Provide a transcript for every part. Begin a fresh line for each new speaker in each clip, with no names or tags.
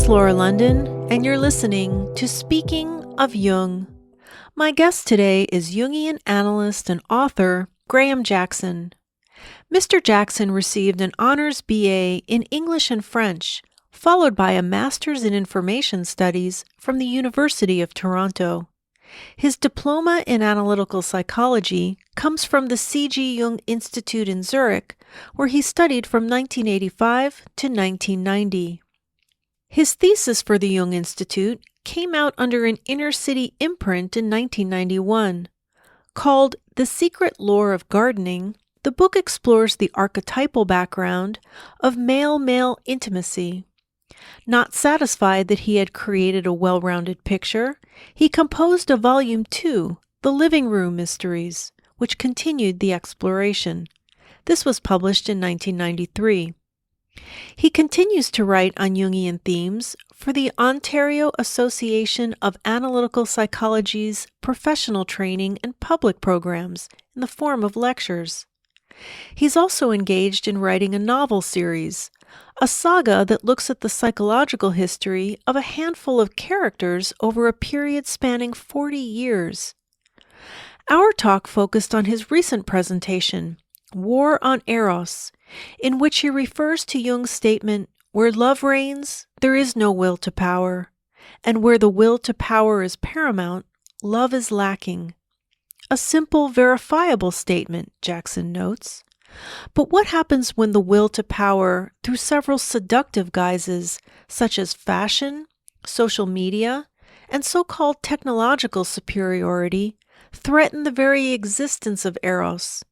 is Laura London, and you're listening to Speaking of Jung. My guest today is Jungian analyst and author Graham Jackson. Mr. Jackson received an Honours B.A. in English and French, followed by a Master's in Information Studies from the University of Toronto. His diploma in Analytical Psychology comes from the C.G. Jung Institute in Zürich, where he studied from 1985 to 1990. His thesis for the Jung Institute came out under an inner-city imprint in 1991. Called The Secret Lore of Gardening, the book explores the archetypal background of male-male intimacy. Not satisfied that he had created a well-rounded picture, he composed a Volume 2, The Living Room Mysteries, which continued the exploration. This was published in 1993. He continues to write on Jungian themes for the Ontario Association of Analytical Psychology's professional training and public programs in the form of lectures. He's also engaged in writing a novel series, a saga that looks at the psychological history of a handful of characters over a period spanning 40 years. Our talk focused on his recent presentation, War on Eros, in which he refers to Jung's statement, "Where love reigns, there is no will to power, and where the will to power is paramount, love is lacking." A simple, verifiable statement, Jackson notes. But what happens when the will to power, through several seductive guises, such as fashion, social media, and so-called technological superiority, threaten the very existence of Eros?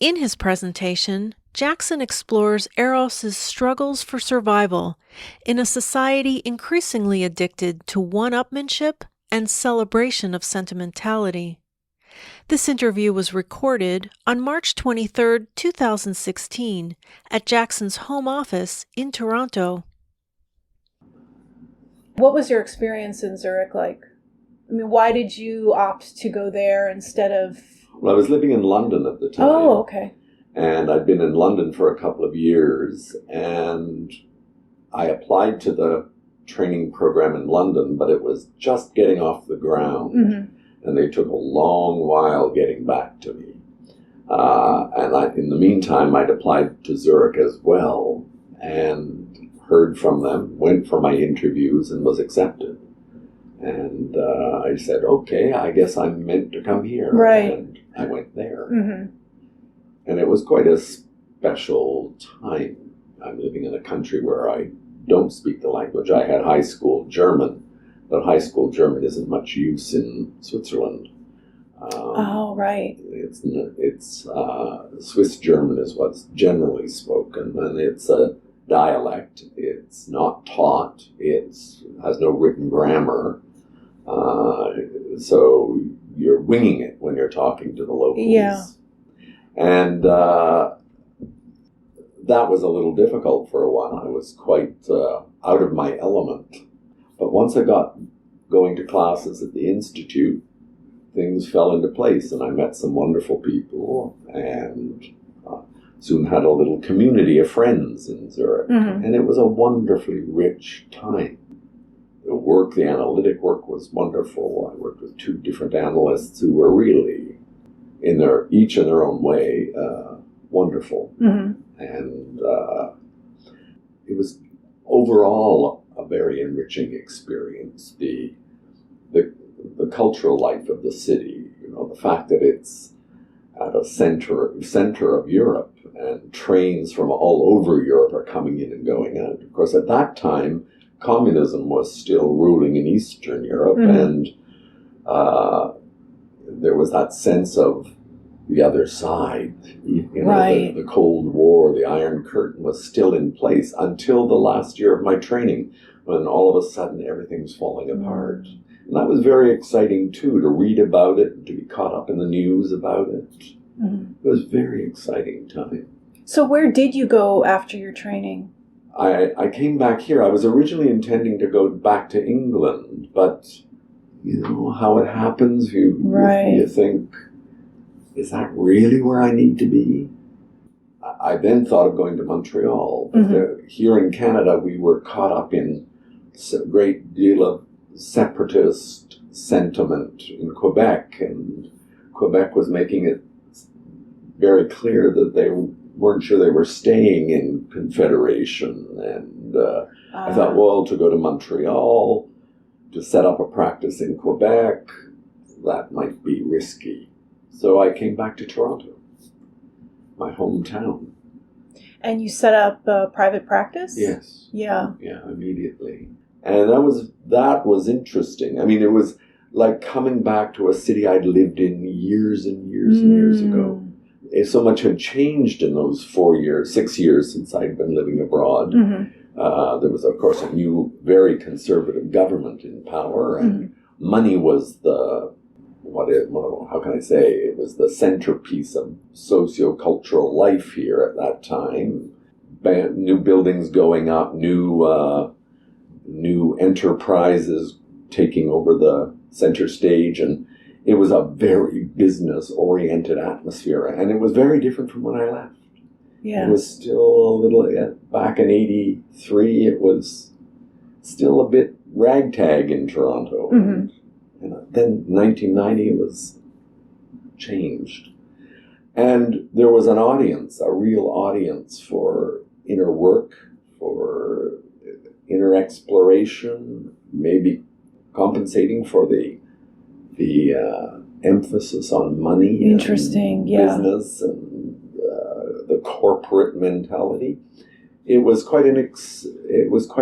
In his presentation, Jackson explores Eros's struggles for survival in a society increasingly addicted to one-upmanship and celebration of sentimentality. This interview was recorded on March 23, 2016, at Jackson's home office in Toronto. What was your experience in Zurich like? I mean, why did you opt to go there instead of...
Well, I was living in London at the time.
Oh, okay.
And I'd been in London for a couple of years, and I applied to the training program in London, but it was just getting off the ground. Mm-hmm. And they took a long while getting back to me. In the meantime, I'd applied to Zurich as well and heard from them, went for my interviews and was accepted. And I said, okay, I guess I'm meant to come here.
Right.
And I went there.
Mm-hmm.
And it was quite a special time. I'm living in a country where I don't speak the language. I had high school German, but high school German isn't much use in Switzerland.
Right.
It's Swiss German is what's generally spoken, and it's a dialect. It's not taught. It has no written grammar. So you're winging it when you're talking to the locals.
Yeah.
And that was a little difficult for a while. I was quite out of my element. But once I got going to classes at the Institute, things fell into place, and I met some wonderful people, and soon had a little community of friends in Zurich. Mm-hmm. And it was a wonderfully rich time. The analytic work was wonderful. I worked with two different analysts who were really, each in their own way, wonderful. Mm-hmm. And it was overall a very enriching experience. The cultural life of the city, the fact that it's at a center of Europe, and trains from all over Europe are coming in and going out. Of course, at that time, communism was still ruling in Eastern Europe, mm-hmm. and there was that sense of the other side.
Right.
The Cold War, the Iron Curtain was still in place until the last year of my training, when all of a sudden everything's falling apart. And that was very exciting too, to read about it and to be caught up in the news about it. Mm-hmm. It was a very exciting time.
So where did you go after your training?
I came back here. I was originally intending to go back to England, but how it happens, you think, is that really where I need to be? I then thought of going to Montreal. But mm-hmm. Here in Canada, we were caught up in great deal of separatist sentiment in Quebec, and Quebec was making it very clear that they weren't sure they were staying in Confederation. And I thought, well, to go to Montreal, to set up a practice in Quebec, that might be risky. So I came back to Toronto, my hometown.
And you set up a private practice?
Yes.
Yeah.
Yeah, immediately. And that was interesting. I mean, it was like coming back to a city I'd lived in years and years and years ago. So much had changed in those 6 years since I'd been living abroad. There was, of course, a new, very conservative government in power, and money was how can I say, it was the centerpiece of socio-cultural life here at that time. New buildings going up, new enterprises taking over the center stage, and it was a very business-oriented atmosphere, and it was very different from when I left.
Yeah.
It was still a little, back in 83, it was still a bit ragtag in Toronto. And then 1990 it was changed. And there was an audience, a real audience for inner work, for inner exploration, maybe compensating for the emphasis on money.
Interesting,
and business and the corporate mentality. It was quite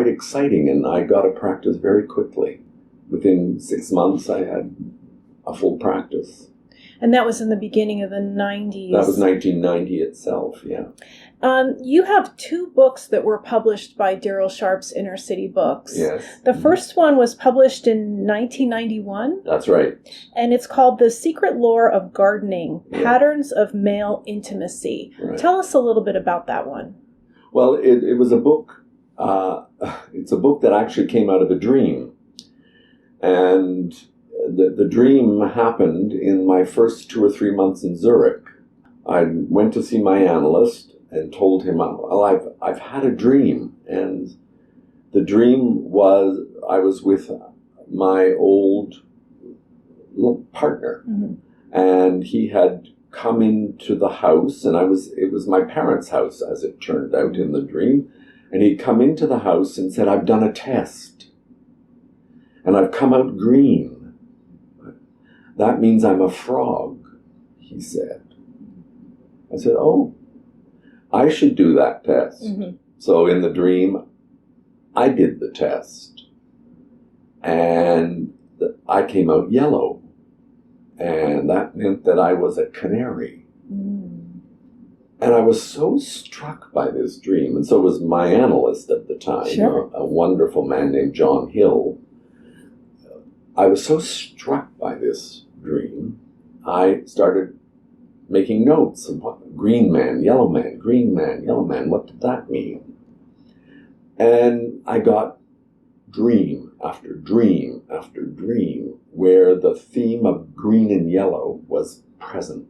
exciting, and I got a practice very quickly. Within 6 months, I had a full practice.
And that was in the beginning of the 90s.
That was 1990 itself, yeah.
You have 2 books that were published by Daryl Sharp's Inner City Books.
Yes.
The first one was published in 1991.
That's right.
And it's called The Secret Lore of Gardening, Patterns of Male Intimacy. Right. Tell us a little bit about that one.
Well, it was a book. It's a book that actually came out of a dream. And the dream happened in my first 2 or 3 months in Zurich. I went to see my analyst and told him, well, I've had a dream. And the dream was I was with my old partner. And he had come into the house, and it was my parents' house, as it turned out in the dream. And he'd come into the house and said, I've done a test. And I've come out green. That means I'm a frog, he said. I said, oh, I should do that test. So in the dream, I did the test. And I came out yellow. And that meant that I was a canary. And I was so struck by this dream, and so was my analyst at the time, a wonderful man named John Hill. I was so struck by this dream, I started making notes of what green man, yellow man, green man, yellow man, what did that mean? And I got dream after dream after dream where the theme of green and yellow was present.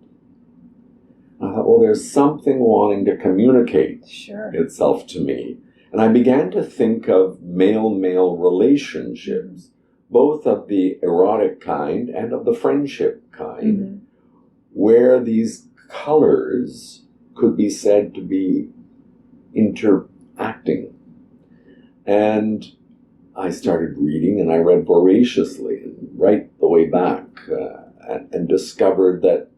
I thought, well, there's something wanting to communicate itself to me. And I began to think of male-male relationships, both of the erotic kind and of the friendship kind, where these colors could be said to be interacting. And I started reading, and I read voraciously, and right the way back, and discovered that,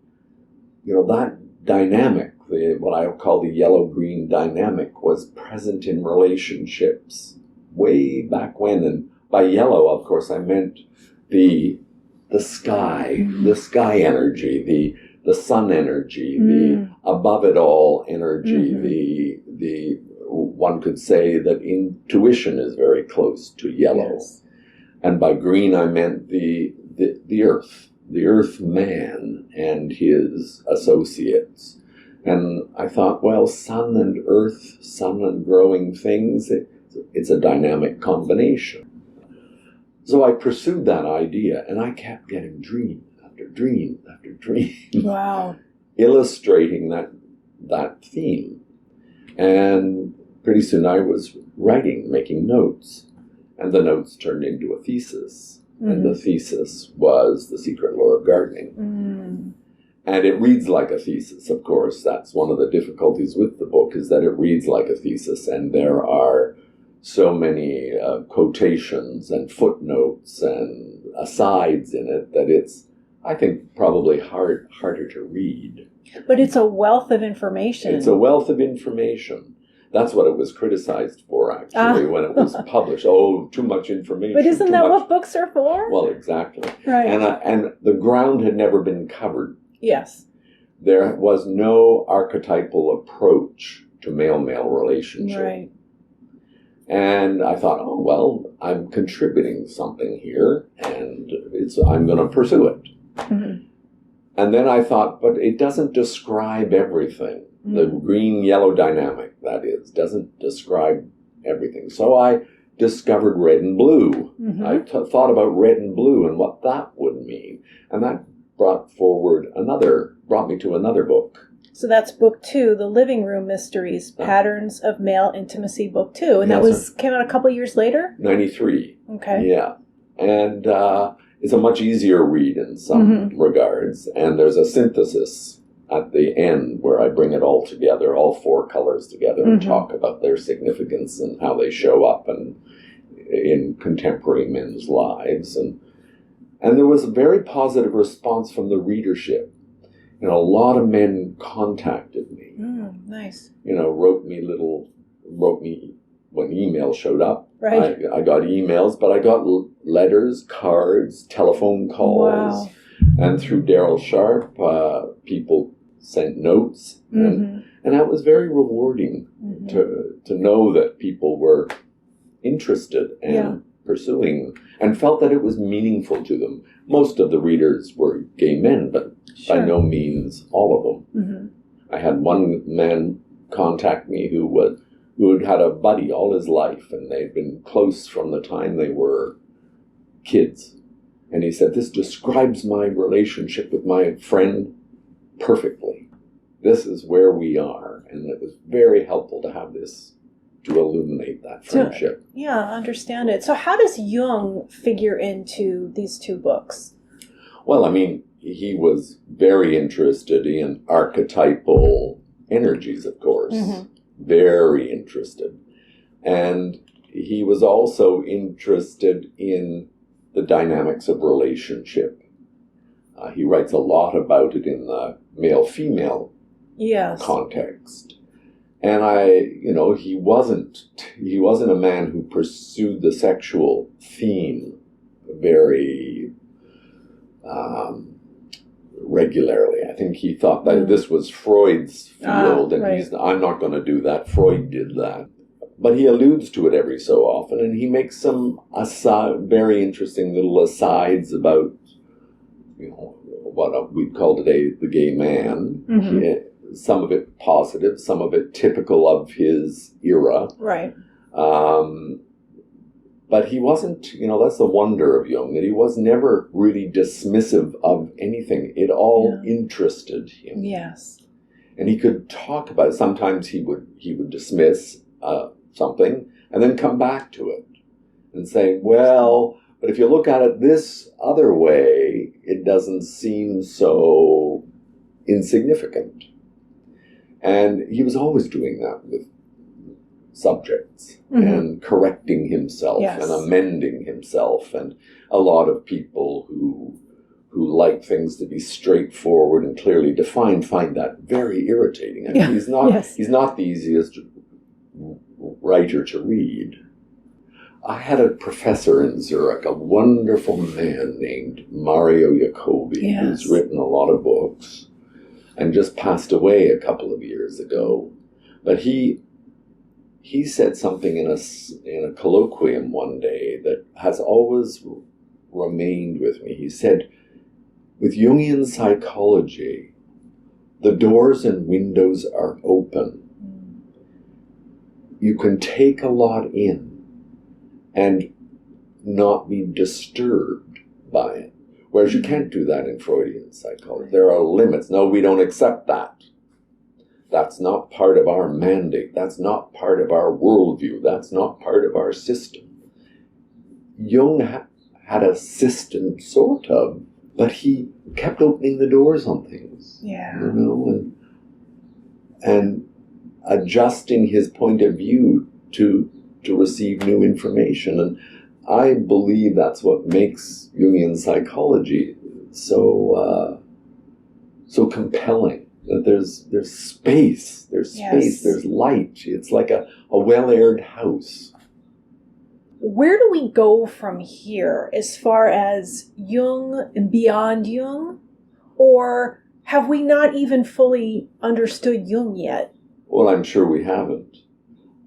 that dynamic, what I call the yellow-green dynamic, was present in relationships way back when. And by yellow, of course, I meant the sky, the sky energy, the sun energy, the above it all energy, the one could say that intuition is very close to yellow. And by green, I meant the earth man and his associates. And I thought, well, sun and earth, sun and growing things, it's a dynamic combination. So I pursued that idea, and I kept getting dream after dream after dream.
Wow.
Illustrating that theme. And pretty soon I was writing, making notes. And the notes turned into a thesis. And the thesis was The Secret Lore of Gardening. And it reads like a thesis, of course. That's one of the difficulties with the book, is that it reads like a thesis, and there are so many quotations and footnotes and asides in it that it's, I think, probably harder to read.
But it's a wealth of information.
It's a wealth of information. That's what it was criticized for, actually, when it was published. Oh, too much information.
But isn't that what books are for?
Well, exactly.
Right.
And the ground had never been covered.
Yes.
There was no archetypal approach to male-male relationship.
Right.
And I thought, oh, well, I'm contributing something here, and I'm going to pursue it. And then I thought, but it doesn't describe everything. The green-yellow dynamic, that is, doesn't describe everything. So I discovered red and blue. I thought about red and blue and what that would mean. And that brought me to another book.
So that's book 2, The Living Room Mysteries, Patterns of Male Intimacy, book 2. And that came out a couple years later?
93.
Okay.
Yeah. And it's a much easier read in some regards. And there's a synthesis at the end where I bring it all together, all 4 colors together, and talk about their significance and how they show up in contemporary men's lives. And there was a very positive response from the readership. A lot of men contacted me.
Nice.
Wrote me when email showed up.
Right.
I got emails, but I got letters, cards, telephone calls. Wow. And through Daryl Sharp, people sent notes. And that was very rewarding to know that people were interested and pursuing and felt that it was meaningful to them. Most of the readers were gay men, but by no means all of them. I had one man contact me who had had a buddy all his life, and they'd been close from the time they were kids. And he said, this describes my relationship with my friend perfectly. This is where we are. And it was very helpful to have this to illuminate that friendship.
I understand it. So how does Jung figure into these 2 books?
Well, he was very interested in archetypal energies, of course. Very interested. And he was also interested in the dynamics of relationship. He writes a lot about it in the male-female context. And he wasn't a man who pursued the sexual theme very regularly. I think he thought that this was Freud's field, and I'm not going to do that. Freud did that. But he alludes to it every so often, and he makes some very interesting little asides about, what we'd call today the gay man. Some of it positive, some of it typical of his era. Right. But he wasn't, that's the wonder of Jung, that he was never really dismissive of anything. It all interested him. Yes. And he could talk about it. Sometimes he would dismiss something and then come back to it and say, well, but if you look at it this other way, it doesn't seem so insignificant. And he was always doing that with subjects and correcting himself and amending himself. And a lot of people who like things to be straightforward and clearly defined find that very irritating. I mean, he's not the easiest writer to read. I had a professor in Zurich, a wonderful man named Mario Jacobi, who's written a lot of books and just passed away a couple of years ago. But he said something in a colloquium one day that has always remained with me. He said, with Jungian psychology, the doors and windows are open. You can take a lot in and not be disturbed by it. Whereas you can't do that in Freudian psychology. There are limits. No, we don't accept that. That's not part of our mandate. That's not part of our worldview. That's not part of our system. Jung had a system, sort of, but he kept opening the doors on things.
Yeah.
You know, and adjusting his point of view to receive new information. And I believe that's what makes Jungian psychology so compelling. That there's space, there's light. It's like a well-aired house.
Where do we go from here as far as Jung and beyond Jung? Or have we not even fully understood Jung yet?
Well, I'm sure we haven't.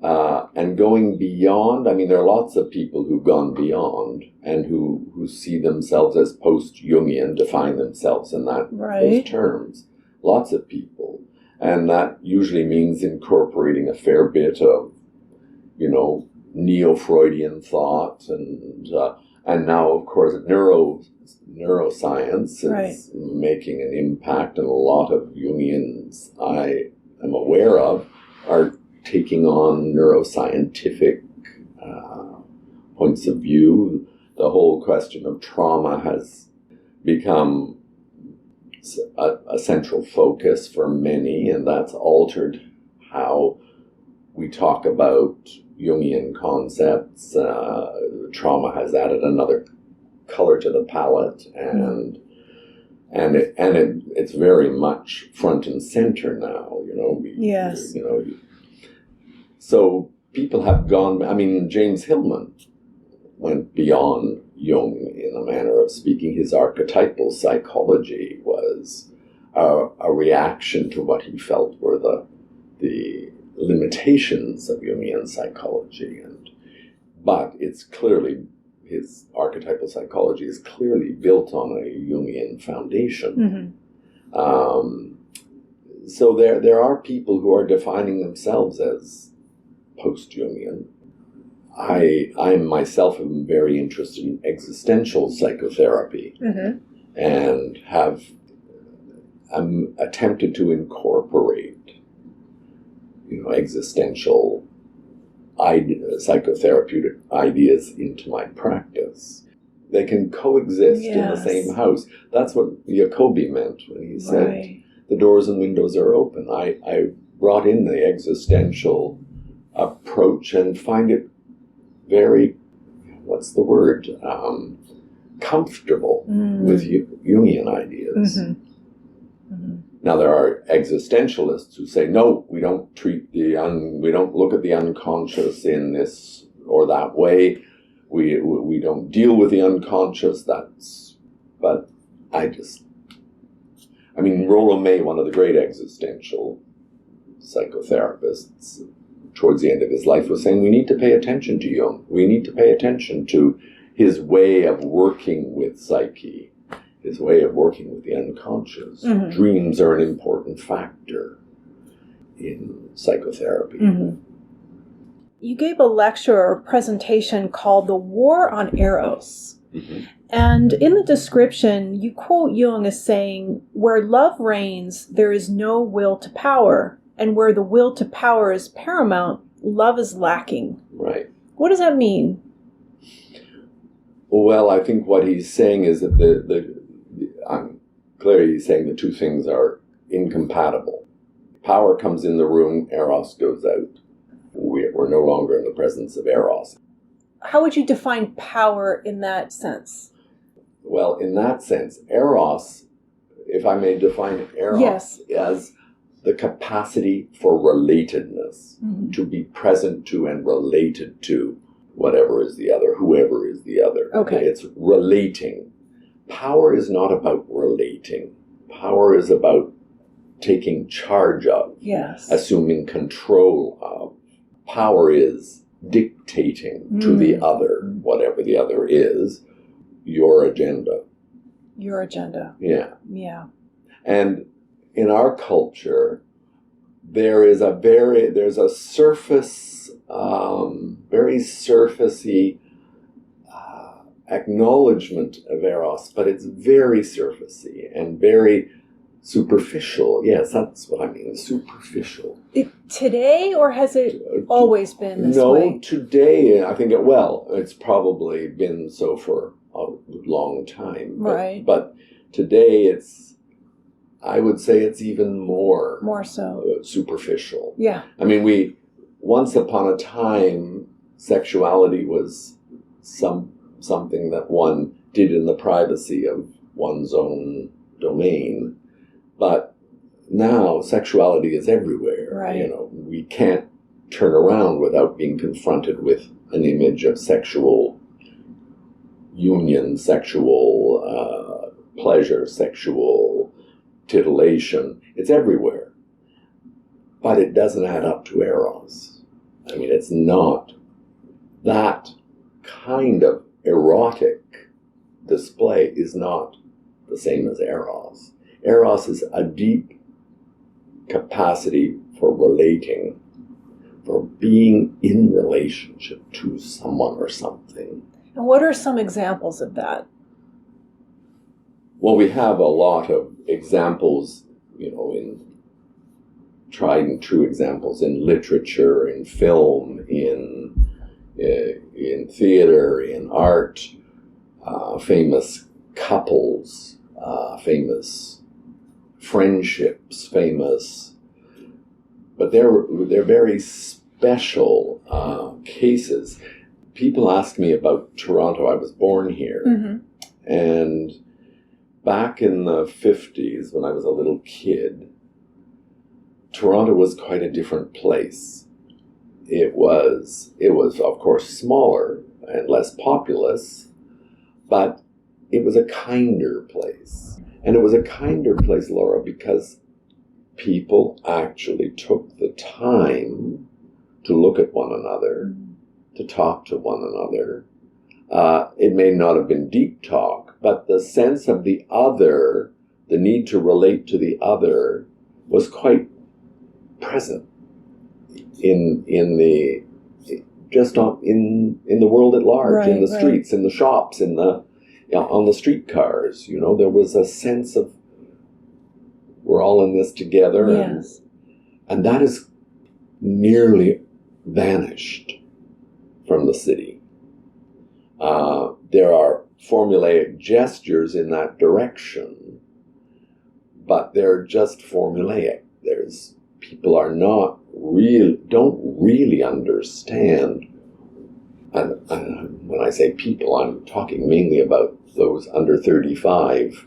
And going beyond, I mean, there are lots of people who've gone beyond and who see themselves as post-Jungian, define themselves in those terms. Lots of people. And that usually means incorporating a fair bit of, neo-Freudian thought. And now, of course, neuroscience is making an impact, and a lot of Jungians I am aware of are taking on neuroscientific points of view. The whole question of trauma has become a central focus for many, and that's altered how we talk about Jungian concepts. Trauma has added another color to the palette, and it's very much front and center now.
Yes.
So people have gone. I mean, James Hillman went beyond Jung in a manner of speaking. His archetypal psychology was a reaction to what he felt were the limitations of Jungian psychology, but it's clearly, his archetypal psychology is clearly built on a Jungian foundation. Mm-hmm. So there are people who are defining themselves as post-Jungian. I myself am very interested in existential psychotherapy, mm-hmm. and have attempted to incorporate existential psychotherapeutic ideas into my practice. They can coexist in the same house. That's what Jacobi meant when he said the doors and windows are open. I brought in the existential approach and find it very, comfortable with Jungian ideas. Mm-hmm. Mm-hmm. Now there are existentialists who say, no, we don't we don't look at the unconscious in this or that way. We don't deal with the unconscious. But Rollo May, one of the great existential psychotherapists, towards the end of his life was saying we need to pay attention to Jung. We need to pay attention to his way of working with psyche, his way of working with the unconscious. Mm-hmm. Dreams are an important factor in psychotherapy. Mm-hmm.
You gave a lecture or presentation called The War on Eros. Mm-hmm. And in the description, you quote Jung as saying, where love reigns, there is no will to power. And where the will to power is paramount, love is lacking.
Right.
What does that mean?
Well, I think what he's saying is that clearly he's saying the two things are incompatible. Power comes in the room, Eros goes out. We're no longer in the presence of Eros.
How would you define power in that sense?
Well, in that sense, Eros, if I may define Eros as the capacity for relatedness, mm-hmm. to be present to and related to whatever is the other, whoever is the other.
Okay.
It's relating. Power is not about relating. Power is about taking charge of, assuming control of. Power is dictating to the other, whatever the other is, your agenda.
Your agenda.
Yeah.
Yeah.
And in our culture, there's a surface, very surfacey acknowledgement of Eros, but it's very surfacey and very superficial. Yes, that's what I mean, superficial.
Today, or has it always been this way?
No, today, I think it's probably been so for a long time.
Right.
But today I would say it's even more
so
superficial.
Yeah.
I mean, once upon a time, sexuality was something that one did in the privacy of one's own domain. But now sexuality is everywhere.
Right.
We can't turn around without being confronted with an image of sexual union, sexual pleasure, sexual titillation. It's everywhere. But it doesn't add up to Eros. I mean, it's not that kind of erotic display is not the same as Eros. Eros is a deep capacity for relating, for being in relationship to someone or something.
And what are some examples of that?
Well, we have a lot of examples, in tried and true examples in literature, in film, in theater, in art, famous couples, famous friendships, but they're very special cases. People ask me about Toronto. I was born here, and back in the 50s, when I was a little kid, Toronto was quite a different place. It was of course smaller and less populous, but it was a kinder place. And it was a kinder place, Laura, because people actually took the time to look at one another, to talk to one another. It may not have been deep talk, but the sense of the other, the need to relate to the other, was quite present in the world at large, in the streets, in the shops, on the streetcars. There was a sense of we're all in this together,
yes.
and that has nearly vanished from the city. There are formulaic gestures in that direction, but they're just formulaic. People don't really understand, and when I say people, I'm talking mainly about those under 35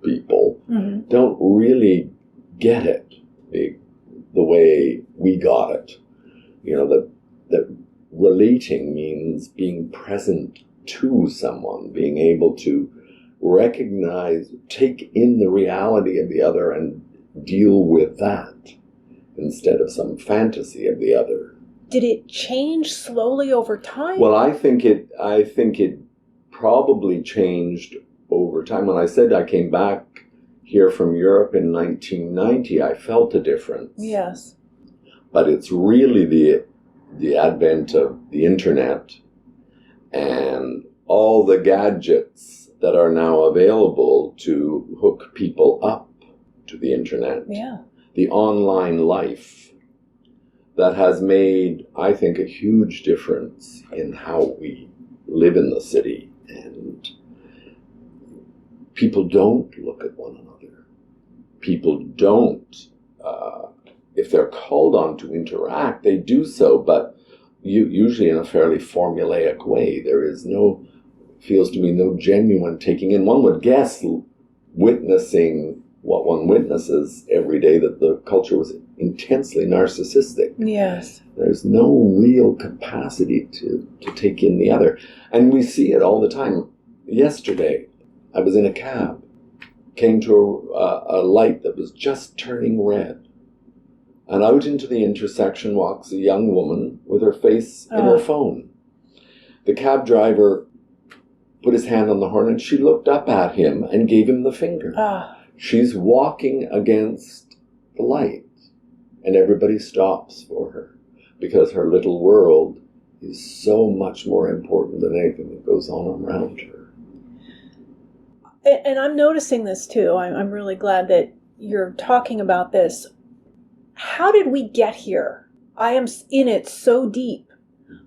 people, don't really get it the way we got it. That relating means being present to someone, being able to recognize, take in the reality of the other and deal with that instead of some fantasy of the other.
Did it change slowly over time?
Well, I think it probably changed over time. When I said I came back here from Europe in 1990, I felt a difference.
Yes.
But it's really the advent of the internet and all the gadgets that are now available to hook people up to the internet.
Yeah.
The online life that has made, I think, a huge difference in how we live in the city. And people don't look at one another. People don't, if they're called on to interact, they do so, but usually in a fairly formulaic way. There is feels to me, no genuine taking in. One would guess, witnessing what one witnesses every day, that the culture was intensely narcissistic.
Yes.
There's no real capacity to take in the other. And we see it all the time. Yesterday, I was in a cab, came to a light that was just turning red. And out into the intersection walks a young woman with her face in her phone. The cab driver put his hand on the horn and she looked up at him and gave him the finger. She's walking against the light and everybody stops for her because her little world is so much more important than anything that goes on around her.
and I'm noticing this too. I'm really glad that you're talking about this. How did we get here? I am in it so deep.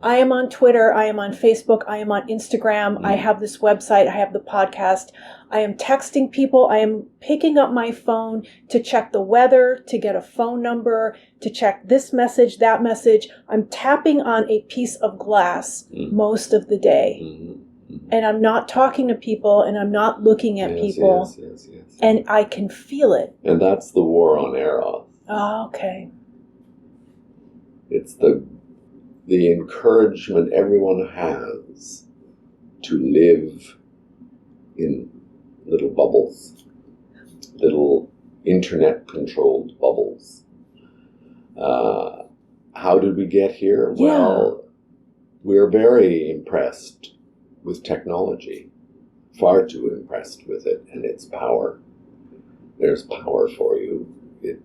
I am on Twitter. I am on Facebook. I am on Instagram. I have this website. I have the podcast. I am texting people. I am picking up my phone to check the weather, to get a phone number, to check this message, that message. I'm tapping on a piece of glass most of the day. And I'm not talking to people, and I'm not looking at people. Yes. And I can feel it.
And that's the war on Eros.
Oh, okay.
It's the encouragement everyone has to live in little bubbles, little internet-controlled bubbles. How did we get here?
Yeah.
Well, we're very impressed with technology, far too impressed with it and its power. There's power for you.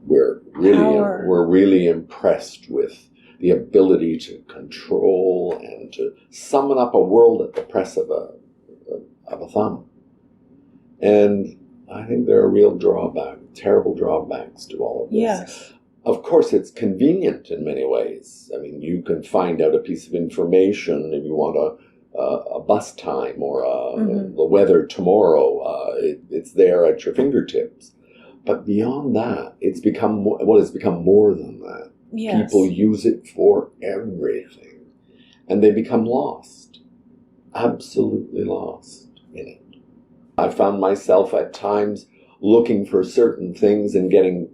We're really impressed with the ability to control and to summon up a world at the press of a thumb. And I think there are real terrible drawbacks to all of this.
Yes.
Of course, it's convenient in many ways. I mean, you can find out a piece of information if you want a bus time or the weather tomorrow. It's there at your fingertips. But beyond that, it's become more than that.
Yes.
People use it for everything. And they become lost. Absolutely lost in it. I found myself at times looking for certain things and getting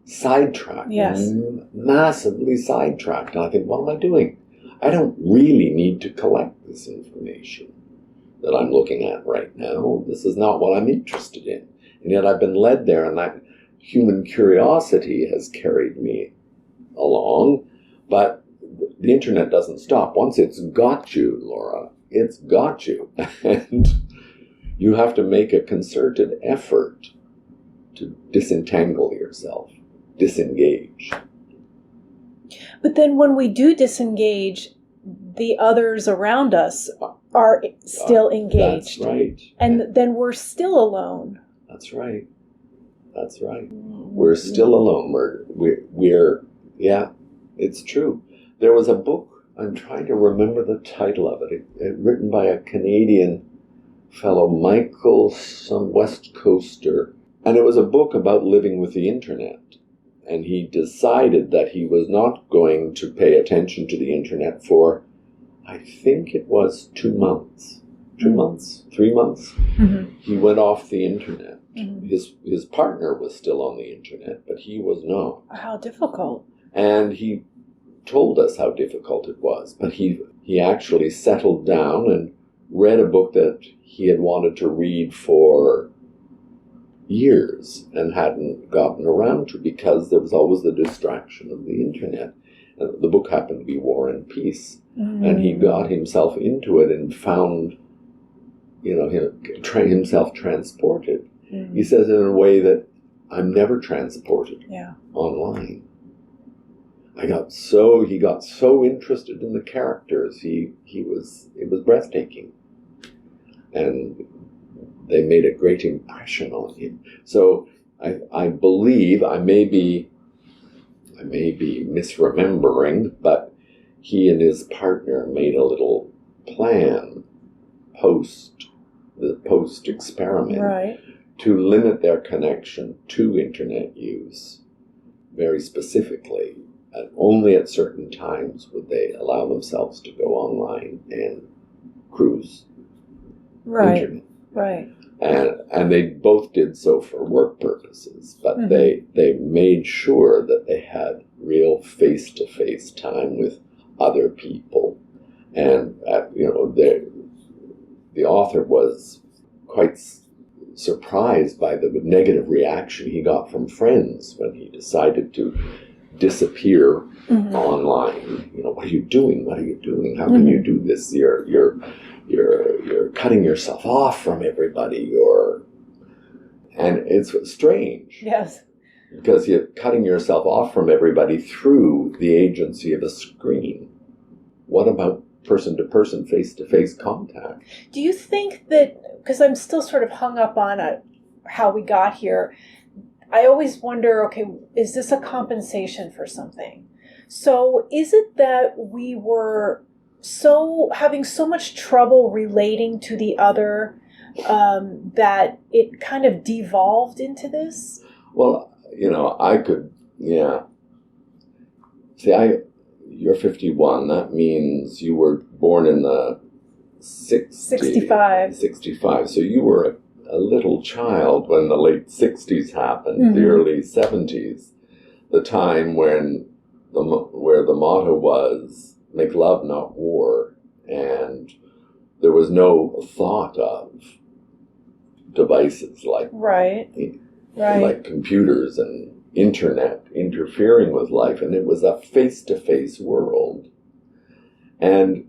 sidetracked.
Yes.
Massively sidetracked. And I think, what am I doing? I don't really need to collect this information that I'm looking at right now. This is not what I'm interested in. And yet I've been led there, and that human curiosity has carried me along. But the internet doesn't stop. Once it's got you, Laura, it's got you. And you have to make a concerted effort to disentangle yourself, disengage.
But then when we do disengage, the others around us are still engaged.
That's right.
And then we're still alone.
That's right. We're still alone. We're it's true. There was a book, I'm trying to remember the title of it, written by a Canadian fellow, Michael, some West Coaster, and it was a book about living with the internet. And he decided that he was not going to pay attention to the internet for, I think it was 2 months. 2 months? 3 months? Mm-hmm. He went off the internet. Mm-hmm. His partner was still on the internet, but he was not.
How difficult.
And he told us how difficult it was. But he actually settled down and read a book that he had wanted to read for years and hadn't gotten around to because there was always the distraction of the internet. And the book happened to be War and Peace. Mm. And he got himself into it and found, himself transported. Mm. He says it in a way that I'm never transported online. He got so interested in the characters. It was breathtaking. And they made a great impression on him. So I believe, I may be misremembering, but he and his partner made a little plan post experiment to limit their connection to internet use very specifically. And only at certain times would they allow themselves to go online and cruise internet.
Right.
And they both did so for work purposes, but they made sure that they had real face-to-face time with other people. And, the author was quite surprised by the negative reaction he got from friends when he decided to disappear online. What are you doing? How can you do this? You're cutting yourself off from everybody. And it's strange.
Yes.
Because you're cutting yourself off from everybody through the agency of a screen. What about person-to-person, face-to-face contact.
Do you think that, because I'm still sort of hung up on how we got here, I always wonder, okay, is this a compensation for something? So is it that we were having so much trouble relating to the other that it kind of devolved into this?
Well, I could, yeah. See, you're 51. That means you were born in the
65.
65. So you were a little child when the late 60s happened, the early 70s, the time where the motto was, make love, not war. And there was no thought of devices like computers and internet interfering with life, and it was a face-to-face world, and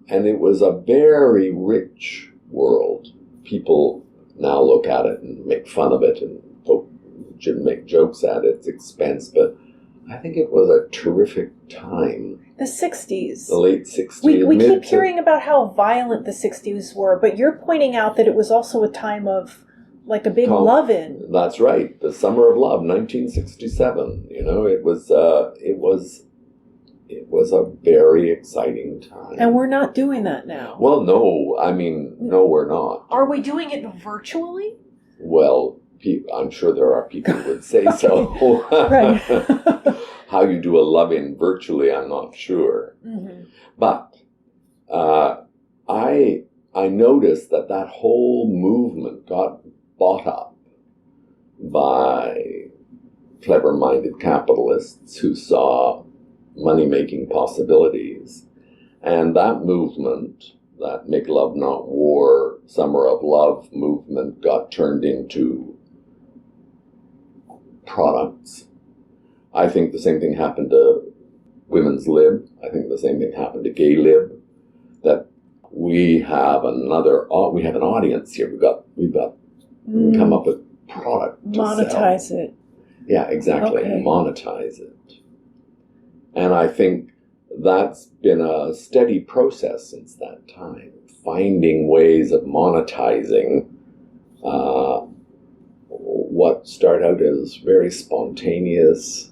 it was a very rich world. People now look at it and make fun of it and make jokes at its expense, but I think it was a terrific time.
The 60s.
The late 60s.
We keep hearing about how violent the 60s were, but you're pointing out that it was also a time of like a big love-in.
That's right. The Summer of Love, 1967. It was a very exciting time.
And we're not doing that now.
Well, no. No, we're not.
Are we doing it virtually?
Well, I'm sure there are people who would say so.
Right.
How you do a love-in virtually, I'm not sure. Mm-hmm. But I noticed that whole movement got bought up by clever-minded capitalists who saw money-making possibilities. And that movement, that Make Love Not War, Summer of Love movement, got turned into products. I think the same thing happened to Women's Lib. I think the same thing happened to Gay Lib. That we have an audience here. We've got come up with product to
monetize
sell.
It.
Yeah, exactly.
Okay.
Monetize it. And I think that's been a steady process since that time, finding ways of monetizing what start out as very spontaneous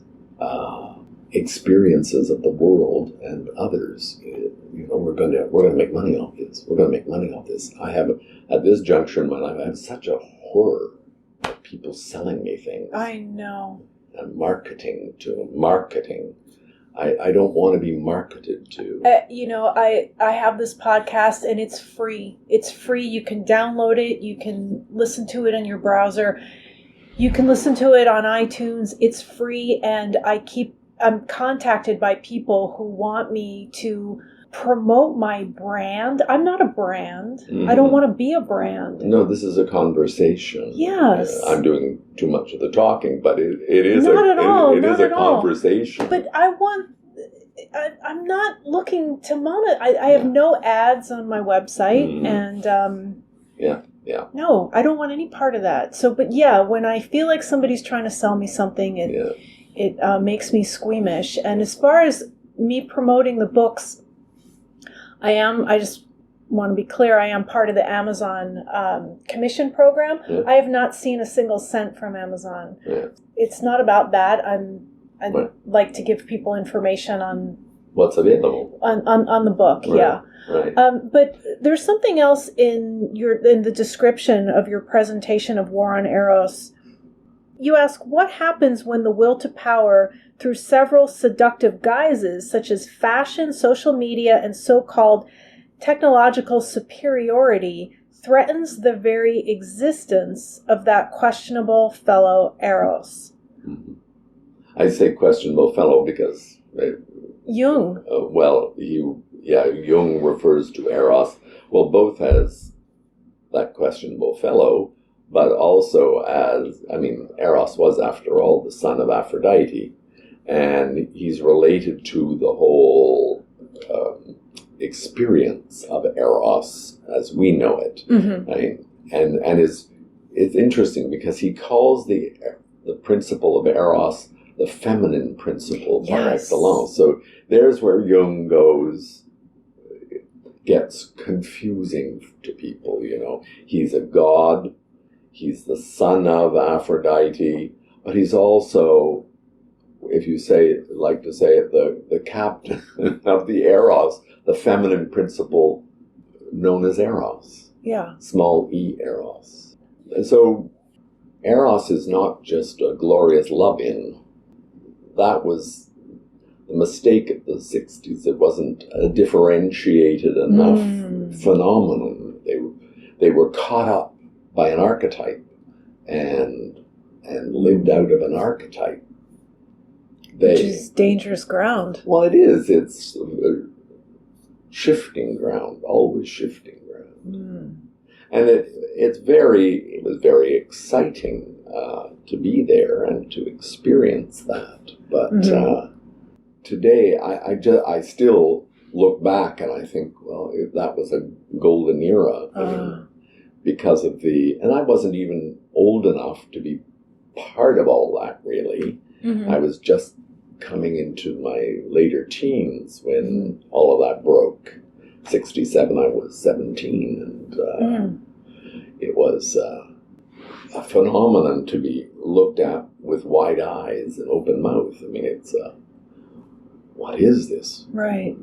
experiences of the world and others. We're going to make money off this. We're going to make money off this. I have, at this juncture in my life, I have such a horror of people selling me things.
I know.
And marketing. I don't want to be marketed to.
I have this podcast and it's free. It's free. You can download it. You can listen to it in your browser. You can listen to it on iTunes. It's free, and I'm contacted by people who want me to promote my brand. I'm not a brand. Mm-hmm. I don't want to be a brand.
No, this is a conversation.
Yes.
I'm doing too much of the talking, but it is
not at all.
It is a conversation.
But I'm not looking to monetize. I have no ads on my website, and
Yeah.
No, I don't want any part of that. So, but yeah, when I feel like somebody's trying to sell me something, it makes me squeamish. And as far as me promoting the books, I just want to be clear, I am part of the Amazon commission program. Yeah. I have not seen a single cent from Amazon. Yeah. It's not about that. I'd like to give people information on
what's available
on the book.
Right.
Yeah.
Right.
But there's something else in the description of your presentation of War on Eros. You ask, what happens when the will to power, through several seductive guises, such as fashion, social media, and so-called technological superiority, threatens the very existence of that questionable fellow Eros?
Mm-hmm. I say questionable fellow because...
Jung.
Jung refers to Eros, both as that questionable fellow, but also as, Eros was, after all, the son of Aphrodite, and he's related to the whole experience of Eros as we know it. Mm-hmm. And it's interesting because he calls the principle of Eros the feminine principle par excellence. So there's where Jung goes, gets confusing to people, He's a god, he's the son of Aphrodite, but he's also, if you like to say it, the captain of the Eros, the feminine principle known as Eros.
Yeah.
Small e Eros. And so Eros is not just a glorious love-in. That was the mistake of the 60s. It wasn't a differentiated enough phenomenon. They were caught up by an archetype and lived out of an archetype.
Which is dangerous ground.
Well, it is. It's shifting ground, always shifting ground. And it was very exciting to be there and to experience that. But today, I still look back and I think, well, that was a golden era. Because of and I wasn't even old enough to be part of all that, really. I was just coming into my later teens when all of that broke. 67, I was 17, and it was a phenomenon to be looked at with wide eyes and open mouth. I mean, it's what is this?
Right.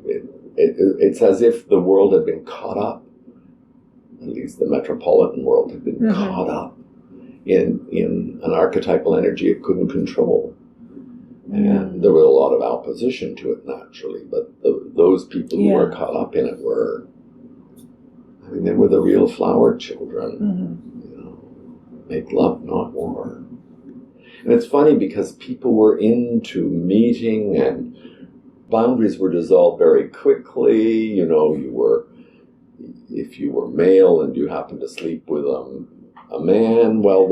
It's as if the world had been caught up, at least the metropolitan world had been caught up in an archetypal energy it couldn't control. And there was a lot of opposition to it, naturally, but those people who were caught up in it they were the real flower children. Make love, not war. And it's funny because people were into meeting and boundaries were dissolved very quickly. If you were male and you happened to sleep with a man, well,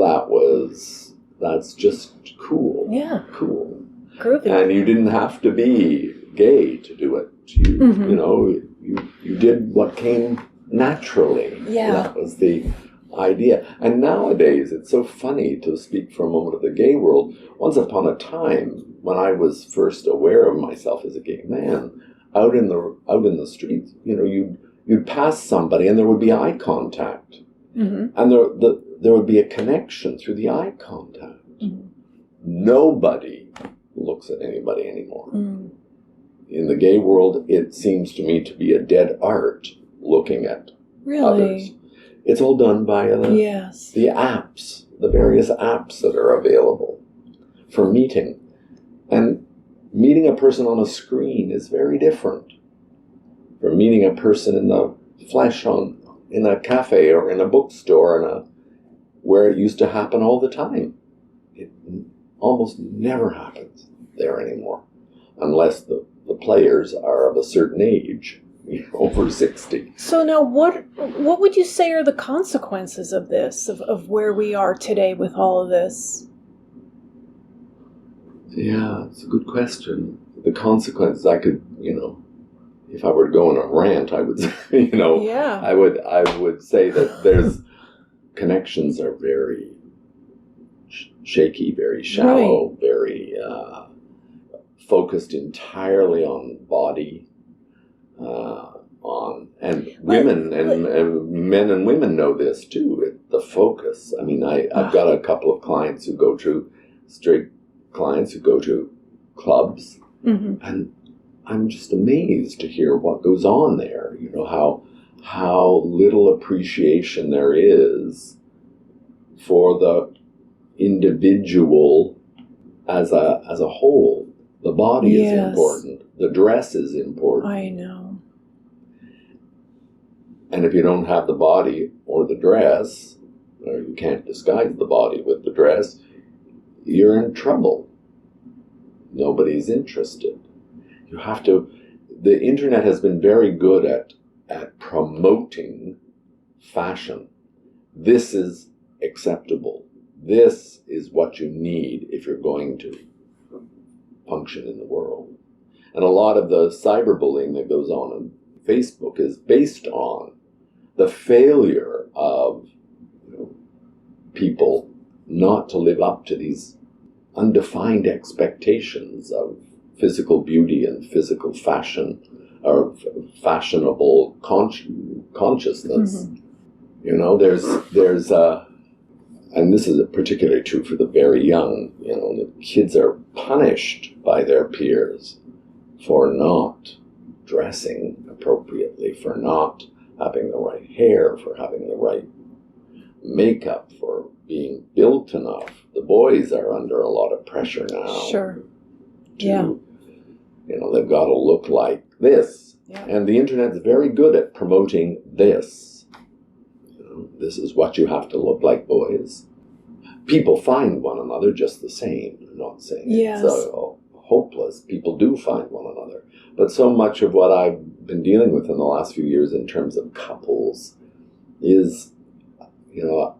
that's just cool.
Yeah.
Cool.
Groovy.
And you didn't have to be gay to do it. You did what came naturally.
Yeah.
That was the idea. And nowadays, it's so funny to speak for a moment of the gay world. Once upon a time, when I was first aware of myself as a gay man, out in the streets, you'd pass somebody and there would be eye contact. And there would be a connection through the eye contact. Nobody looks at anybody anymore. In the gay world, it seems to me to be a dead art looking at others. It's all done by the apps, the various apps that are available for meeting. And meeting a person on a screen is very different from meeting a person in the flesh in a cafe or in a bookstore where it used to happen all the time. It almost never happens there anymore, unless the players are of a certain age, over 60.
So now what would you say are the consequences of this, of where we are today with all of this?
Yeah, it's a good question. The consequences, I could, if I were to go on a rant, I would say, I would say that there's connections are very shaky, very shallow, very focused entirely on body, and women and men and women know this too. The focus. I mean, I've got a couple of clients who go to straight clients who go to clubs, and I'm just amazed to hear what goes on there. How little appreciation there is for the individual as a whole. The body is important. The dress is important.
I know.
And if you don't have the body or the dress, or you can't disguise the body with the dress, you're in trouble. Nobody's interested. The internet has been very good at promoting fashion. This is acceptable. This is what you need if you're going to function in the world. And a lot of the cyberbullying that goes on Facebook is based on the failure of people not to live up to these undefined expectations of physical beauty and physical fashion or fashionable consciousness. You know, there's and this is particularly true for the very young. You know, the kids are punished by their peers for not dressing appropriately, for not having the right hair, for having the right makeup, for being built enough. The boys are under a lot of pressure now.
Sure.
You know, they've got to look like this.
Yeah.
And the internet's very good at promoting this. You know, this is what you have to look like, boys. People find one another just the same. I'm not saying
Yes.
it's hopeless. People do find one another. But so much of what I've been dealing with in the last few years in terms of couples is, you know,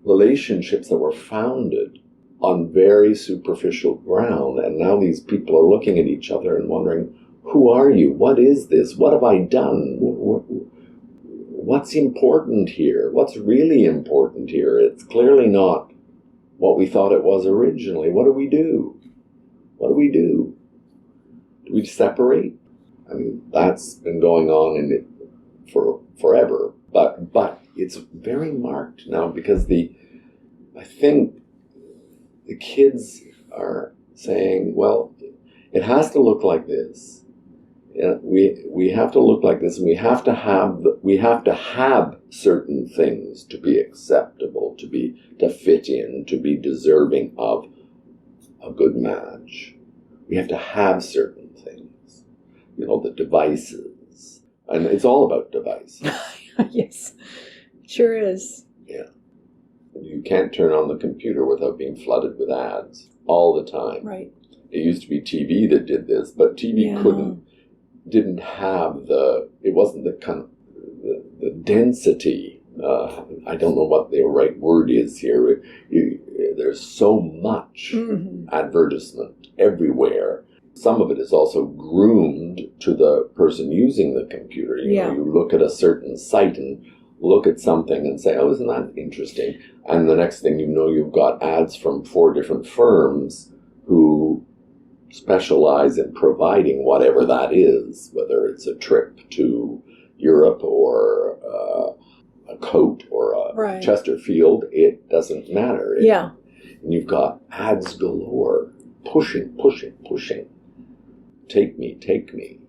relationships that were founded on very superficial ground. And now these people are looking at each other and wondering, who are you? What is this? What have I done? What's important here? What's really important here? It's clearly not what we thought it was originally. What do we do? What do we do? Do we separate? I mean, that's been going on in it for forever. But it's very marked now because I think the kids are saying, well, it has to look like this. We have to look like this, and we have to have certain things to be acceptable, to fit in, to be deserving of a good match. We have to have certain things. You know, the devices, and it's all about devices.
Yes, sure is.
Yeah, you can't turn on the computer without being flooded with ads all the time.
Right.
It used to be TV that did this, but TV didn't have it wasn't the kind of the density. I don't know what the right word is here. There's so much advertisement everywhere. Some of it is also groomed to the person using the computer. You know, you look at a certain site and look at something and say, oh, isn't that interesting? And the next thing you know, you've got ads from 4 different firms who specialize in providing whatever that is, whether it's a trip to Europe or a coat or a Chesterfield, it doesn't matter. And you've got ads galore, pushing. Take me.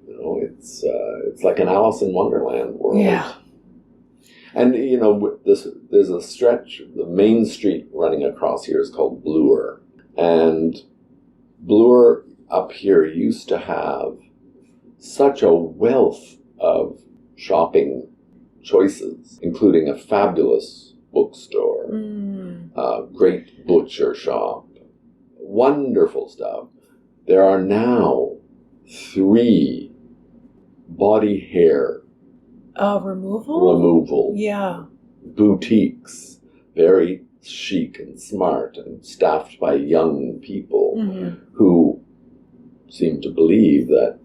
You know, it's like an Alice in Wonderland world.
Yeah.
And, you know, there's a stretch, the main street running across here is called Bloor. And Bloor up here used to have such a wealth of shopping choices, including a fabulous bookstore, a great butcher shop, wonderful stuff. There are now 3 body hair removal boutiques, very chic and smart and staffed by young people who seem to believe that,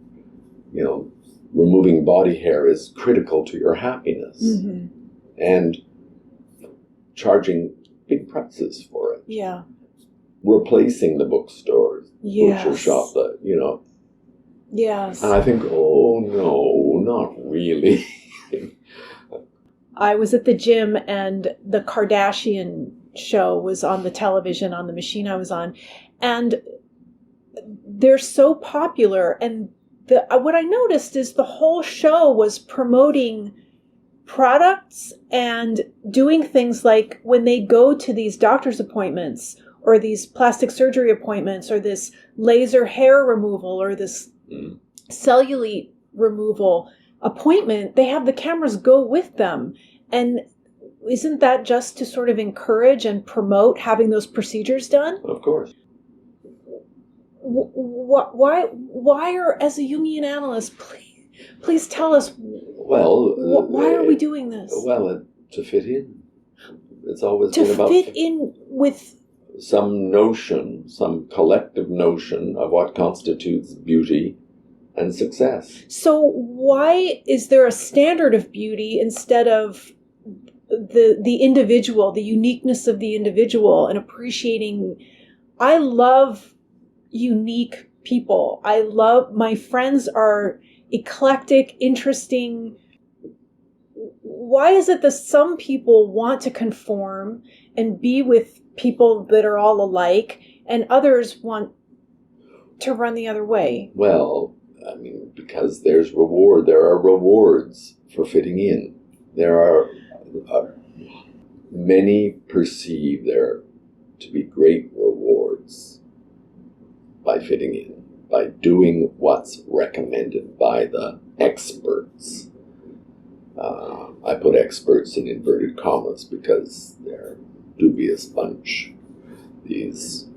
you know, removing body hair is critical to your happiness and charging big prices for it.
Yeah.
Replacing the bookstores, butcher shop, you know.
Yes.
And I think, oh no, not really.
I was at the gym and the Kardashian show was on the television on the machine I was on, and they're so popular. And what I noticed is the whole show was promoting products and doing things like when they go to these doctor's appointments or these plastic surgery appointments or this laser hair removal or this cellulite removal appointment, they have the cameras go with them. And isn't that just to sort of encourage and promote having those procedures done?
Of course.
Why are, as a Jungian analyst, please tell us, why are we doing this?
Well, to fit in. It's always
to
been about
fit in with
some notion, some collective notion of what constitutes beauty and success.
So why is there a standard of beauty instead of the individual, the uniqueness of the individual, and appreciating? I love unique people. My friends are eclectic, interesting. Why is it that some people want to conform and be with people that are all alike, and others want to run the other way?
Well, I mean, because there are rewards for fitting in. There are many perceive there to be great rewards by fitting in, by doing what's recommended by the experts. I put experts in inverted commas because they're a dubious bunch. These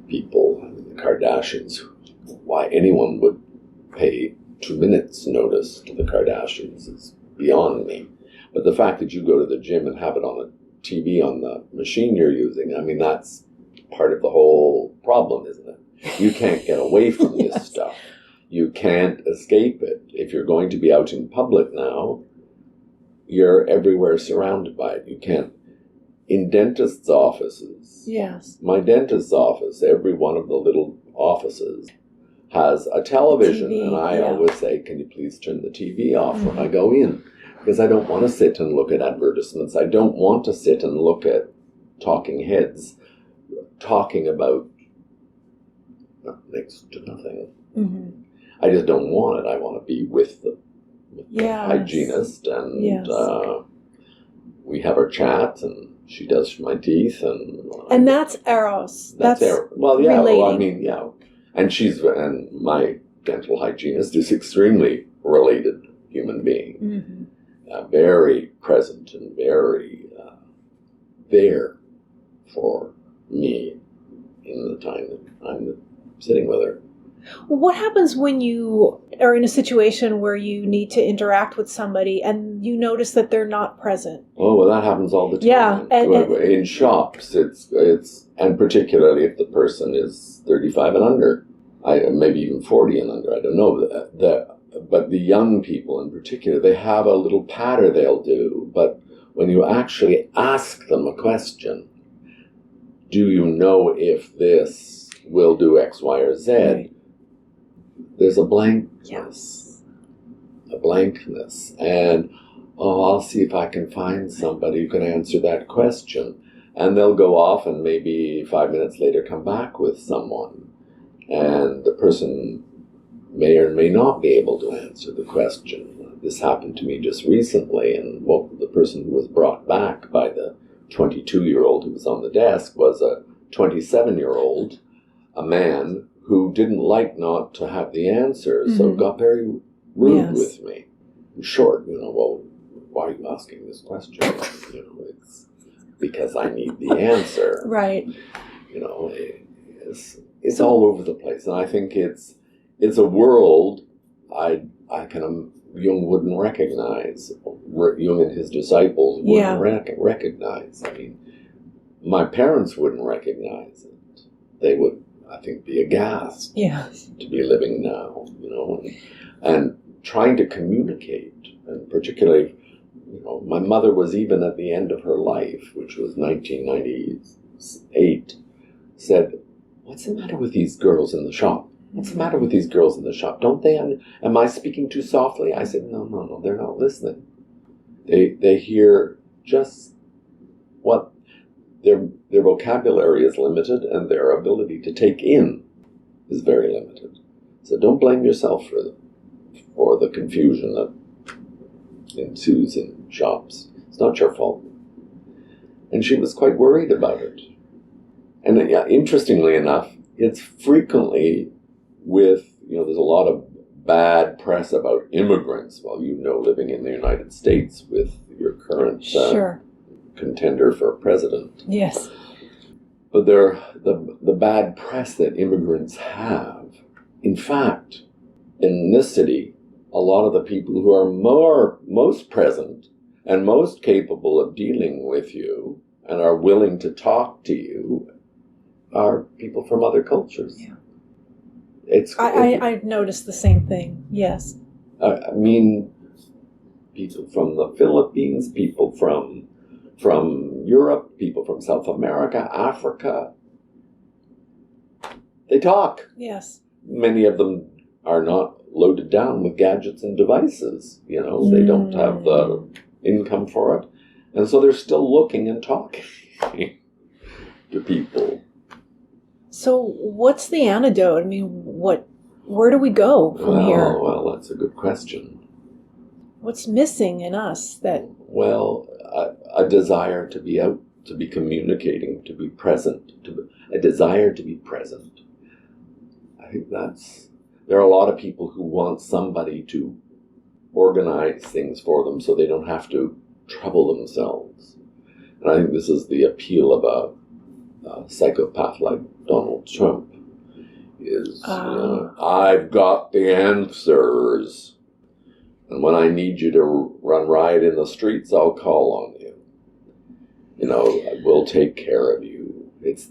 people, the Kardashians, why anyone would pay 2 minutes notice to the Kardashians is beyond me. But the fact that you go to the gym and have it on the TV on the machine you're using, I mean, that's part of the whole problem, isn't it? You can't get away from this
Yes.
stuff. You can't escape it. If you're going to be out in public now, you're everywhere surrounded by it. You can't. In dentists' offices,
Yes.
my dentist's office, every one of the little offices has a television.
TV,
and I
yeah.
always say, can you please turn the TV off when I go in? Because I don't want to sit and look at advertisements. I don't want to sit and look at talking heads talking about next to nothing.
Mm-hmm.
I just don't want it. I want to be with the
Yes.
hygienist, and
Yes.
we have our chat, and she does my teeth,
And that's Eros. That's
well, yeah. Well, I
relating.
mean, yeah. And my dental hygienist is extremely related human being,
Mm-hmm.
very present and very there for me in the time that I'm sitting with her.
Well, what happens when you are in a situation where you need to interact with somebody and you notice that they're not present?
Oh, well, that happens all the time.
Yeah,
In shops, it's and particularly if the person is 35 and under, maybe even 40 and under. I don't know. But the young people in particular, they have a little patter they'll do. But when you actually ask them a question, do you know if this will do X, Y, or Z?
Right.
There's a blankness.
Yes.
A blankness. And, I'll see if I can find somebody who can answer that question. And they'll go off and maybe 5 minutes later come back with someone. And the person may or may not be able to answer the question. This happened to me just recently, and the person who was brought back by the 22-year-old who was on the desk was a 27-year-old, a man who didn't like not to have the answer, so got very rude with me. In short, well, why are you asking this question? It's because I need the answer.
Right.
It's all over the place, and I think it's a world Jung wouldn't recognize. Jung and his disciples wouldn't recognize. I mean, my parents wouldn't recognize it. They would, I think, be aghast to be living now, and trying to communicate, and particularly, my mother was even at the end of her life, which was 1998, said, "What's the matter with these girls in the shop? What's the matter with these girls in the shop? Don't they, am I speaking too softly?" I said, no, they're not listening. They hear just what their vocabulary is limited, and their ability to take in is very limited. So don't blame yourself for the confusion that ensues in shops. It's not your fault. And she was quite worried about it. And interestingly enough, it's frequently with, there's a lot of bad press about immigrants. Well, living in the United States with your current contender for president.
Yes.
But the bad press that immigrants have. In fact, in this city, a lot of the people who are most present and most capable of dealing with you and are willing to talk to you are people from other cultures. Yeah.
I've noticed the same thing. Yes.
I mean, people from the Philippines, people from Europe, people from South America, Africa. They talk.
Yes.
Many of them are not loaded down with gadgets and devices. They don't have the income for it. And so they're still looking and talking to people.
So what's the antidote? I mean, where do we go from here?
Well, that's a good question.
What's missing in us that...
Well, a desire to be out, to be communicating, to be present, a desire to be present. I think there are a lot of people who want somebody to organize things for them so they don't have to trouble themselves. And I think this is the appeal of a psychopath like Donald Trump, is, I've got the answers. And when I need you to run riot in the streets, I'll call on you. We'll take care of you. It's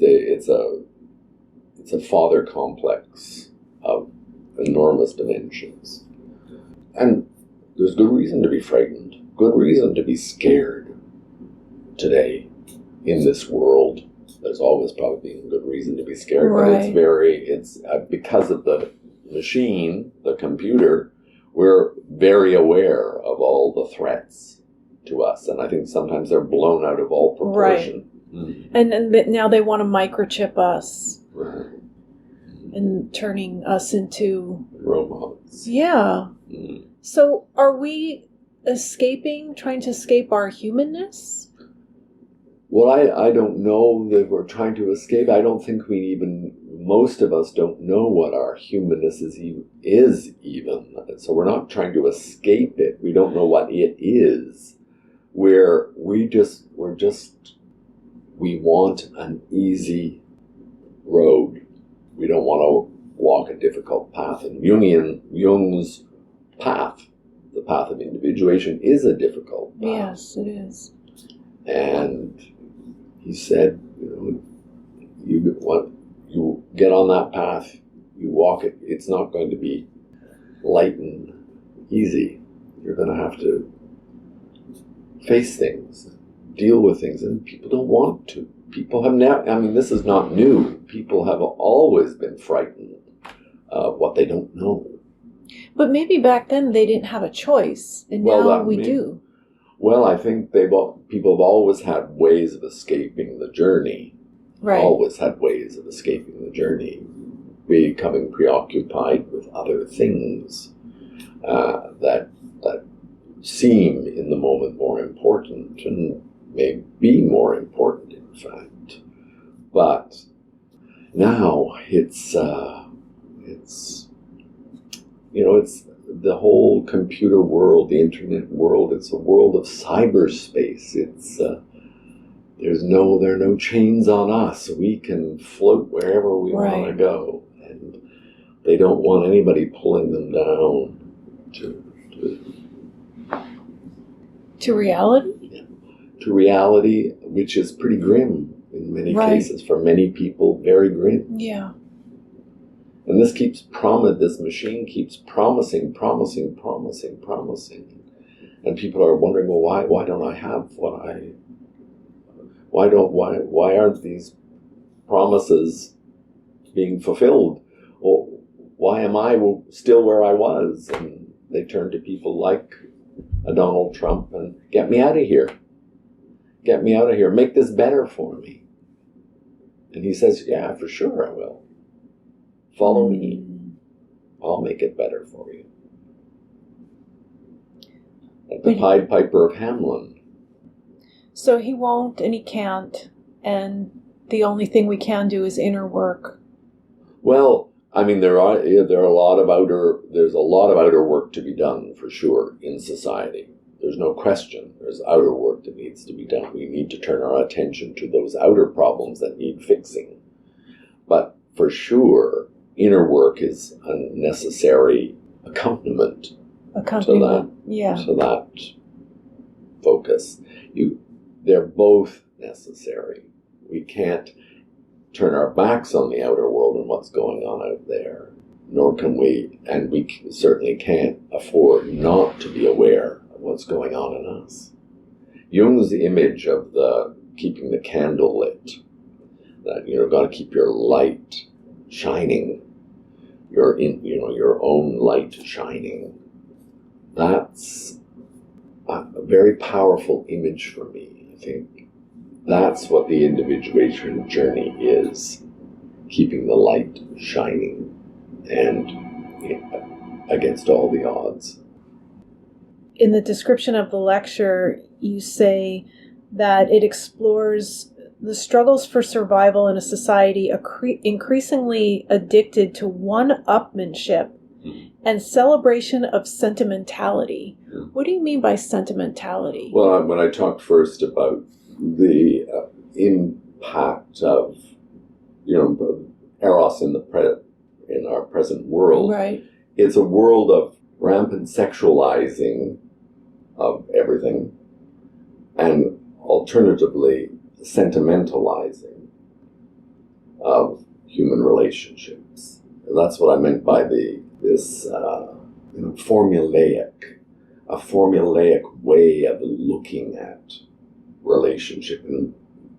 a father complex of enormous dimensions. And there's good reason to be frightened, good reason to be scared today in this world. There's always probably been good reason to be scared,
right.
But it's because of the machine, the computer, we're very aware of all the threats to us. And I think sometimes they're blown out of all proportion.
Right. Mm-hmm. And now they want to microchip us.
Right.
And turning us into...
robots.
Yeah. Mm. So are we trying to escape our humanness?
Well, I don't know that we're trying to escape. I don't think most of us don't know what our humanness is even. So we're not trying to escape it. We don't know what it is. We want an easy road. We don't want to walk a difficult path. And Jung's path, the path of individuation, is a difficult path.
Yes, it is.
And he said, you get on that path, you walk it, it's not going to be light and easy. You're going to have to face things, deal with things, and people don't want to. People have now, this is not new. People have always been frightened of what they don't know.
But maybe back then they didn't have a choice, and now we do.
Well, I think people have always had ways of escaping the journey.
Right.
Always had ways of escaping the journey, becoming preoccupied with other things that seem in the moment more important and may be more important, in fact. But now it's the whole computer world, the internet world. It's a world of cyberspace. There are no chains on us. We can float wherever we want to go, and they don't want anybody pulling them down
to reality.
Yeah. To reality, which is pretty grim in many cases for many people. Very grim.
Yeah.
And this machine keeps promising. And people are wondering, well, why don't I have why aren't these promises being fulfilled? Well, why am I still where I was? And they turn to people like a Donald Trump and get me out of here. Get me out of here. Make this better for me. And he says, yeah, for sure I will. Follow me. I'll make it better for you. Like the Pied Piper of Hamelin.
So he won't and he can't, and the only thing we can do is inner work. Well,
there's a lot of outer work to be done for sure in society. There's no question. There's outer work that needs to be done. We need to turn our attention to those outer problems that need fixing. But for sure, inner work is a necessary accompaniment to that focus. They're both necessary. We can't turn our backs on the outer world and what's going on out there, nor can we, and we certainly can't afford not to be aware of what's going on in us. Jung's image of keeping the candle lit, that got to keep your light shining. your own light shining. That's a very powerful image for me. I think that's what the individuation journey is, keeping the light shining and against all the odds.
In the description of the lecture, you say that it explores the struggles for survival in a society increasingly addicted to one-upmanship and celebration of sentimentality. What do you mean by sentimentality?
Well, when I talked first about the impact of, Eros in our present world,
right.
It's a world of rampant sexualizing of everything, and alternatively, sentimentalizing of human relationships. And that's what I meant by this formulaic way of looking at relationship and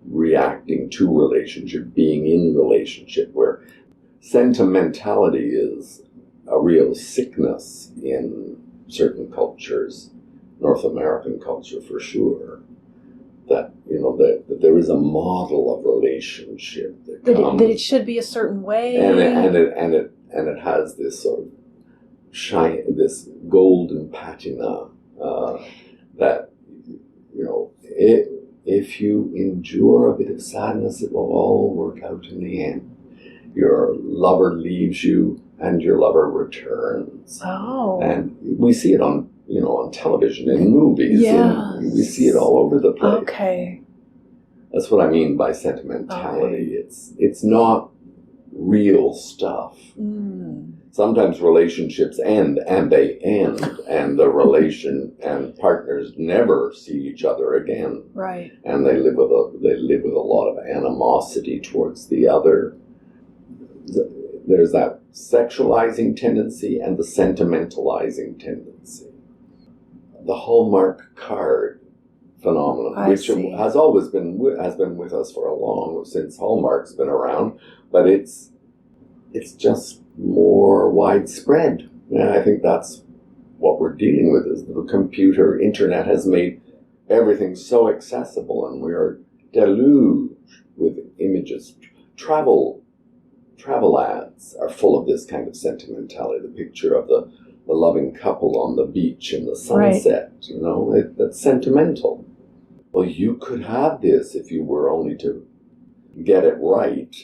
reacting to relationship, being in relationship, where sentimentality is a real sickness in certain cultures, North American culture for sure, that there is a model of relationship that
it should be a certain way,
and it has this sort of shine, this golden patina that if you endure a bit of sadness, it will all work out in the end. Your lover leaves you, and your lover returns.
Oh,
and we see it on television, in movies.
Yeah,
we see it all over the place.
Okay,
that's what I mean by sentimentality. Okay. It's not real stuff. Sometimes relationships end, and they end, and the relation and partners never see each other again.
Right.
And they live with a lot of animosity towards the other. There's that sexualizing tendency and the sentimentalizing tendency. The Hallmark card phenomenon, which has always been with us for a long since Hallmark's been around, but it's just more widespread. And I think that's what we're dealing with, is the internet has made everything so accessible, and we are deluged with images. Travel ads are full of this kind of sentimentality. The picture of the loving couple on the beach in the sunset, right. That's sentimental. Well, you could have this if you were only to get it right.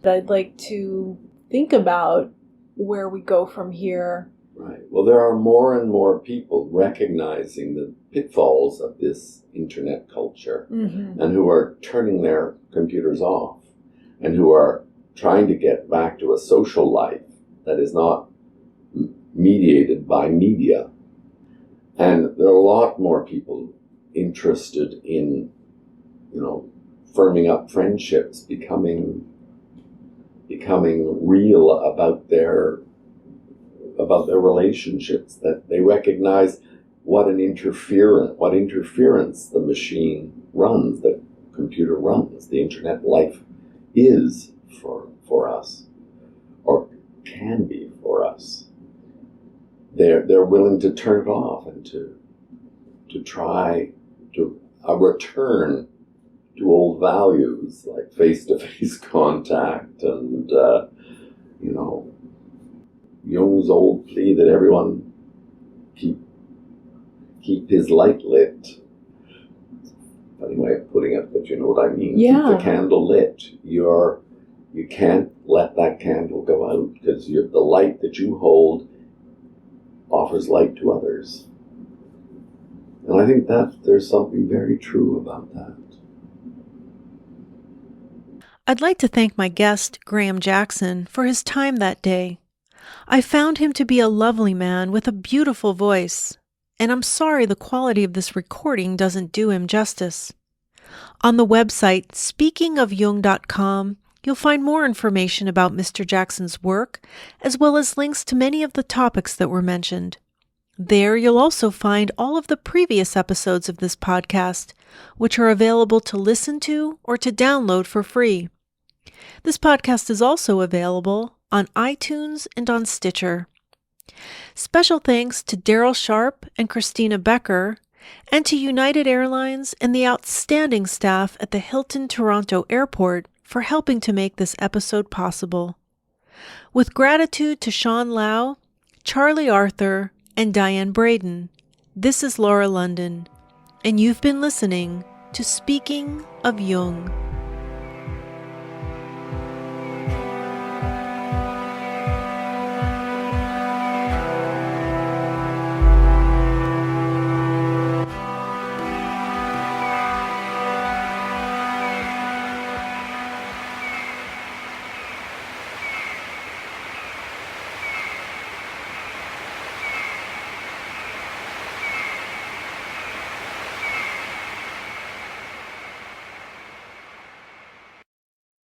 I'd like to think about where we go from here.
Right. Well, there are more and more people recognizing the pitfalls of this internet culture, and who are turning their computers off, and who are trying to get back to a social life that is not mediated by media. And there are a lot more people interested in, firming up friendships, becoming real about their relationships, that they recognize what interference the machine runs, the computer runs, the internet life is for us, or can be for us. They're willing to turn it off and to try to return to old values like face-to-face contact and Jung's old plea that everyone keep his light lit. Funny way of putting it, but you know what I mean.
Yeah.
Keep the candle lit. You can't let that candle go out, because the light that you hold offers light to others. And I think that there's something very true about that.
I'd like to thank my guest, Graham Jackson, for his time that day. I found him to be a lovely man with a beautiful voice, and I'm sorry the quality of this recording doesn't do him justice. On the website speakingofjung.com, you'll find more information about Mr. Jackson's work, as well as links to many of the topics that were mentioned. There you'll also find all of the previous episodes of this podcast, which are available to listen to or to download for free. This podcast is also available on iTunes and on Stitcher. Special thanks to Daryl Sharp and Christina Becker, and to United Airlines and the outstanding staff at the Hilton Toronto Airport for helping to make this episode possible. With gratitude to Sean Lau, Charlie Arthur, and Diane Braden, this is Laura London, and you've been listening to Speaking of Jung.